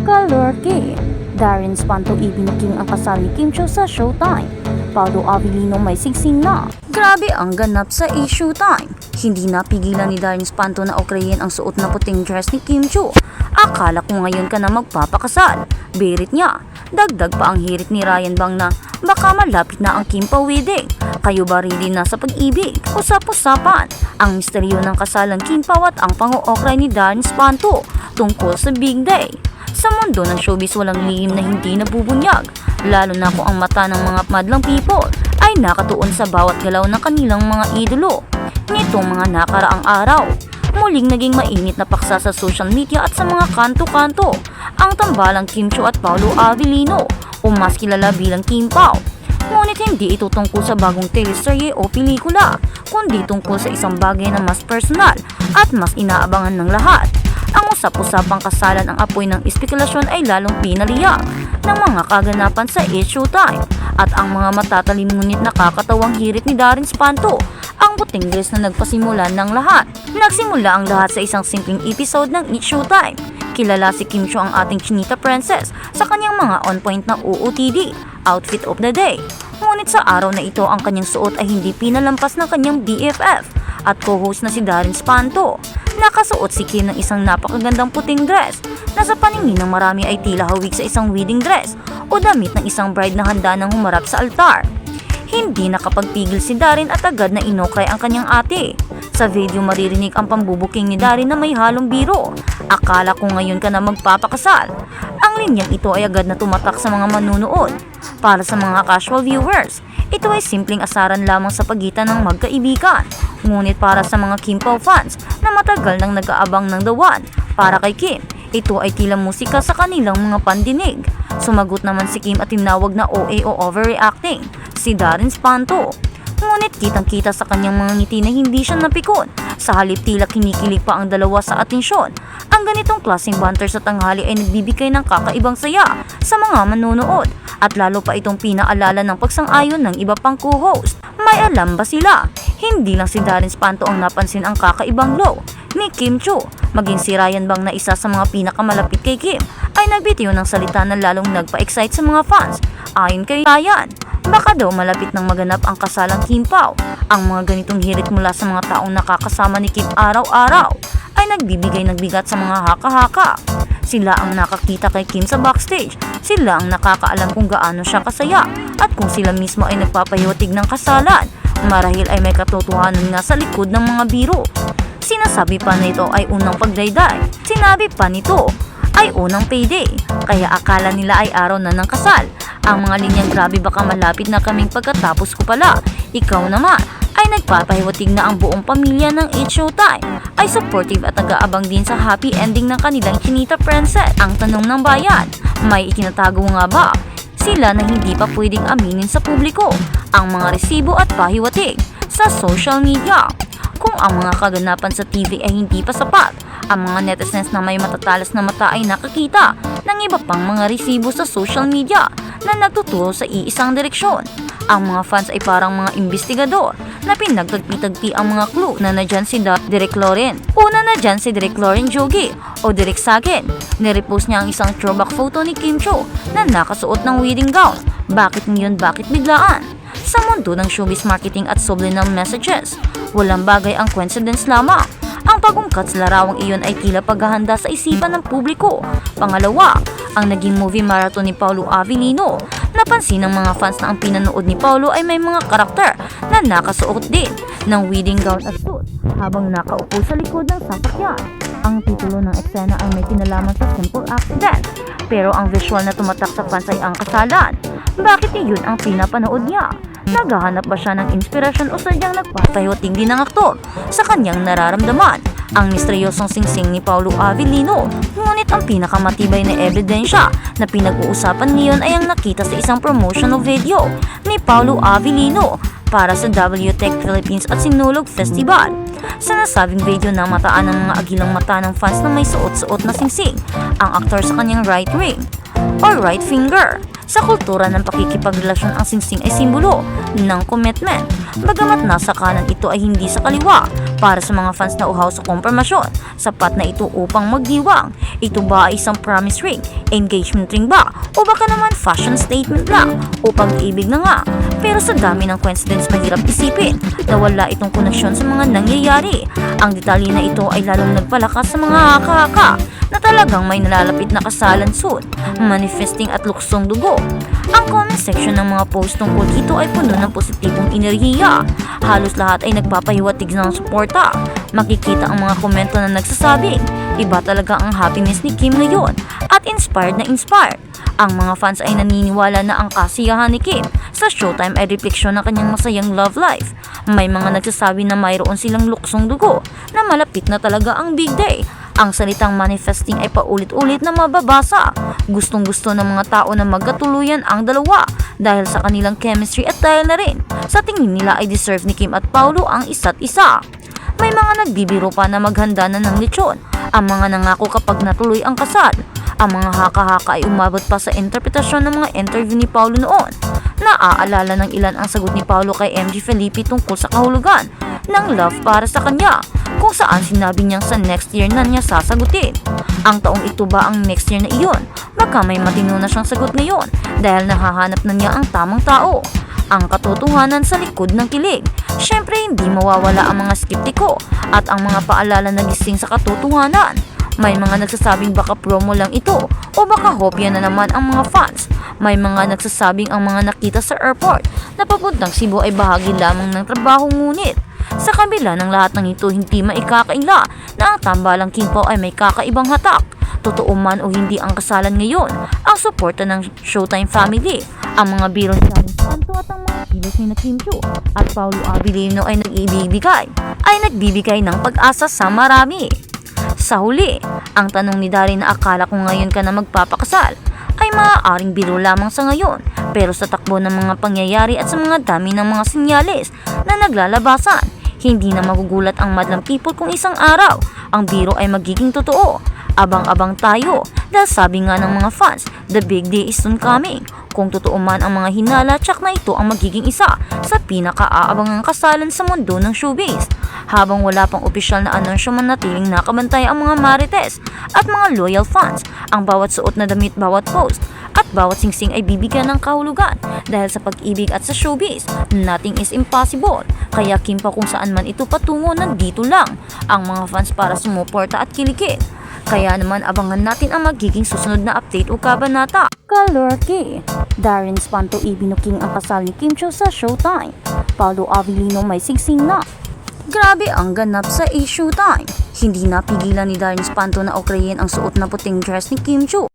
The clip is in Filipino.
Kalorke, Darren Espanto ibiniking ang kasal ni Kim Chiu sa Showtime. Paolo Avellino may singsing na. Grabe ang ganap sa Showtime. Hindi napigilan ni Darren Espanto na okrayin ang suot na puting dress ni Kim Chiu. Akala ko ngayon ka na magpapakasal. Birit niya. Dagdag pa ang hirit ni Ryan Bang na baka malapit na ang Kim pa wedding. Kayo ba ready na sa pag-ibig? Usap-usapan ang misteryo ng kasalan Kim Pao at ang pang-ookray ni Darren Espanto tungkol sa big day. Sa mundo ng showbiz walang lihim na hindi nabubunyag, lalo na kung ang mata ng mga madlang people ay nakatuon sa bawat galaw ng kanilang mga idolo. Nitong mga nakaraang araw, muling naging mainit na paksa sa social media at sa mga kanto-kanto ang tambalang Kim Chiu at Paolo Avellino o mas kilala bilang Kim Pao. Ngunit hindi ito tungkol sa bagong teleserye o pelikula, kundi tungkol sa isang bagay na mas personal at mas inaabangan ng lahat. Ang usap-usapang kasalan ang apoy ng espekulasyon ay lalong pinaliyak ng mga kaganapan sa Showtime at ang mga matatalim ngunit nakakatawang hirit ni Darren Espanto ang puting dress na nagpasimula ng lahat. Nagsimula ang lahat sa isang simpleng episode ng Showtime. Kilala si Kim Chiu ang ating Chinita Princess sa kanyang mga on-point na OOTD, Outfit of the Day. Ngunit sa araw na ito ang kanyang suot ay hindi pinalampas ng kanyang BFF at co-host na si Darren Espanto. Nakasuot si Kim ng isang napakagandang puting dress na sa paningin ng marami ay tila hawig sa isang wedding dress o damit ng isang bride na handa nang humarap sa altar. Hindi nakapagpigil si Darren at agad na inokray ang kanyang ate. Sa video maririnig ang pambubuking ni Darren na may halong biro. Akala ko ngayon ka na magpapakasal. Ang linyang ito ay agad na tumatak sa mga manunood. Para sa mga casual viewers, ito ay simpleng asaran lamang sa pagitan ng magkaibigan. Ngunit para sa mga Kim Pao fans na matagal nang nag-aabang ng The One para kay Kim, ito ay tila musika sa kanilang mga pandinig. Sumagot naman si Kim at tinawag na OA o overreacting si Darren Espanto. Ngunit kitang-kita sa kanyang mga ngiti na hindi siya napikon. Sa halip tila kinikilig pa ang dalawa sa atensyon. Ang ganitong klaseng banter sa tanghali ay nagbibigay ng kakaibang saya sa mga manonood. At lalo pa itong pinaalala ng pagsang-ayon ng iba pang co-host. May alam ba sila? Hindi lang si Darren Espanto ang napansin ang kakaibang glow ni Kim Chiu. Maging si Ryan Bang na isa sa mga pinakamalapit kay Kim ay nagbitiw ng salita na lalong nagpa-excite sa mga fans. Ayon kay Ryan, baka daw malapit nang maganap ang kasalang Kim Pao. Ang mga ganitong hirit mula sa mga taong nakakasama ni Kim araw-araw ay nagbibigay ng bigat sa mga haka-haka. Sila ang nakakita kay Kim sa backstage. Sila ang nakakaalam kung gaano siya kasaya at kung sila mismo ay nagpapahiwatig ng kasalan. Marahil ay may katotohanan nga sa likod ng mga biro. Sinasabi pa nito ay unang pagdayday. Sinabi pa nito ay unang payday. Kaya akala nila ay araw na ng kasal. Ang mga linyang grabe baka malapit na kaming pagkatapos ko pala. Ikaw naman ay nagpapahiwatig na ang buong pamilya ng Showtime ay supportive at nag-aabang din sa happy ending ng kanilang Chinita Princess. Ang tanong ng bayan, may itinatago nga ba sila na hindi pa pwedeng aminin sa publiko ang mga resibo at pahiwatig sa social media? Kung ang mga kaganapan sa TV ay hindi pa sapat, ang mga netizens na may matatalas na mata ay nakakita ng iba pang mga resibo sa social media na nagtuturo sa iisang direksyon. Ang mga fans ay parang mga investigador na pinagtagpi-tagpi ang mga clue na nadyan si Direk Loren. Una na dyan si Direk Loren Jogi o Direk Sagen. Nirepost niya ang isang throwback photo ni Kim Chiu na nakasuot ng wedding gown. Bakit ngayon, bakit biglaan? Sa mundo ng showbiz marketing at subliminal messages, walang bagay ang coincidence lamang. Ang pag-ungkat sa larawang iyon ay tila paghahanda sa isipan ng publiko. Pangalawa, ang naging movie marathon ni Paolo Avellino. Napansin ng mga fans na ang pinanood ni Paolo ay may mga karakter na nakasuot din ng wedding gown at suit habang nakaupo sa likod ng sasakyan. Ang titulo ng eksena ay may kinalaman sa simple accident, pero ang visual na tumatak sa fans ay ang kasalan. Bakit iyon ang pinapanood niya? Naghahanap ba siya ng inspirasyon o sadyang nagpapahiwatig din ng aktor sa kanyang nararamdaman? Ang misteryosong singsing ni Paolo Avellino. Ngunit ang pinakamatibay na ebidensya na pinag-uusapan ngayon ay ang nakita sa isang promotional video ni Paolo Avellino para sa WTech Philippines at Sinulog Festival. Sa nasabing video na mataan ng mga agilang mata ng fans na may suot-suot na singsing ang aktor sa kanyang right ring or right finger. Sa kultura ng pakikipagrelasyon, ang singsing ay simbolo ng commitment. Bagamat nasa kanan ito ay hindi sa kaliwa, Para sa mga fans na uhaw sa kumpirmasyon, sapat na ito upang magdiwang. Ito ba ay isang promise ring, engagement ring ba, o baka naman fashion statement lang o pag-ibig na nga? Pero sa dami ng coincidence, mahirap isipin na wala itong koneksyon sa mga nangyayari. Ang detalye na ito ay lalong nagpalakas sa mga haka-haka na talagang may nalalapit na kasalan soon, manifesting at luksong dugo. Ang comment section ng mga post tungkol dito ay puno ng positibong enerhiya. Halos lahat ay nagpapahiwatig ng suporta. Makikita ang mga komento na nagsasabing, iba talaga ang happiness ni Kim ngayon, at inspired na inspired. Ang mga fans ay naniniwala na ang kasiyahan ni Kim sa Showtime ay refleksyon ng kanyang masayang love life. May mga nagsasabi na mayroon silang luksong dugo na malapit na talaga ang big day. Ang salitang manifesting ay paulit-ulit na mababasa. Gustong-gusto ng mga tao na magkatuluyan ang dalawa dahil sa kanilang chemistry at dahil na rin sa tingin nila ay deserve ni Kim at Paulo ang isa't isa. May mga nagbibiro pa na maghanda na ng lechon, ang mga nangako kapag natuloy ang kasal. Ang mga haka-haka ay umabot pa sa interpretasyon ng mga interview ni Paulo noon. Naaalala ng ilan ang sagot ni Paulo kay MG Felipe tungkol sa kahulugan ng love para sa kanya, kung saan sinabi niyang sa next year na niya sasagutin. Ang taong ito ba ang next year na iyon? Baka may matino na siyang sagot ngayon dahil nahahanap na niya ang tamang tao. Ang katotohanan sa likod ng kilig. Syempre hindi mawawala ang mga skeptiko at ang mga paalala na gising sa katotohanan. May mga nagsasabing baka promo lang ito o baka hopya na naman ang mga fans. May mga nagsasabing ang mga nakita sa airport na papuntang Cebu ay bahagi lamang ng trabaho, ngunit sa kabila ng lahat ng ito, hindi maikakaila na ang tambalang Kim Pao ay may kakaibang hatak. Totoo man o hindi ang kasalan ngayon, ang suporta ng Showtime family, ang mga biro ni Darren Espanto at ang mga kilos ni Kim Chiu at Paulo Abilino ay nagbibigay ng pag-asa sa marami. Sa huli, ang tanong ni Darren na akala ko ngayon ka na magpapakasal ay maaaring biro lamang sa ngayon, pero sa takbo ng mga pangyayari at sa mga dami ng mga senyales na naglalabasan, hindi na magugulat ang madlang people kung isang araw ang biro ay magiging totoo. Abang-abang tayo dahil sabi nga ng mga fans, the big day is soon coming. Kung totoo man ang mga hinala, tsak na ito ang magiging isa sa pinaka-aabangang kasalan sa mundo ng showbiz. Habang wala pang opisyal na anunsyo, manatiling nakabantay ang mga marites at mga loyal fans. Ang bawat suot na damit, bawat post at bawat singsing ay bibigyan ng kahulugan dahil sa pag-ibig at sa showbiz, nothing is impossible. Kaya Kim Pao kung saan man ito patungo, nandito lang ang mga fans para sumuporta at kiligin. Kaya naman abangan natin ang magiging susunod na update o kabanata. Kalorki, Darren Espanto ibinuking ang kasal ni Kim Chiu sa Showtime. Paulo Abilino may singsing na. Grabe ang ganap sa Showtime. Hindi napigilan ni Darren Espanto na okrayin ang suot na puting dress ni Kim Chiu.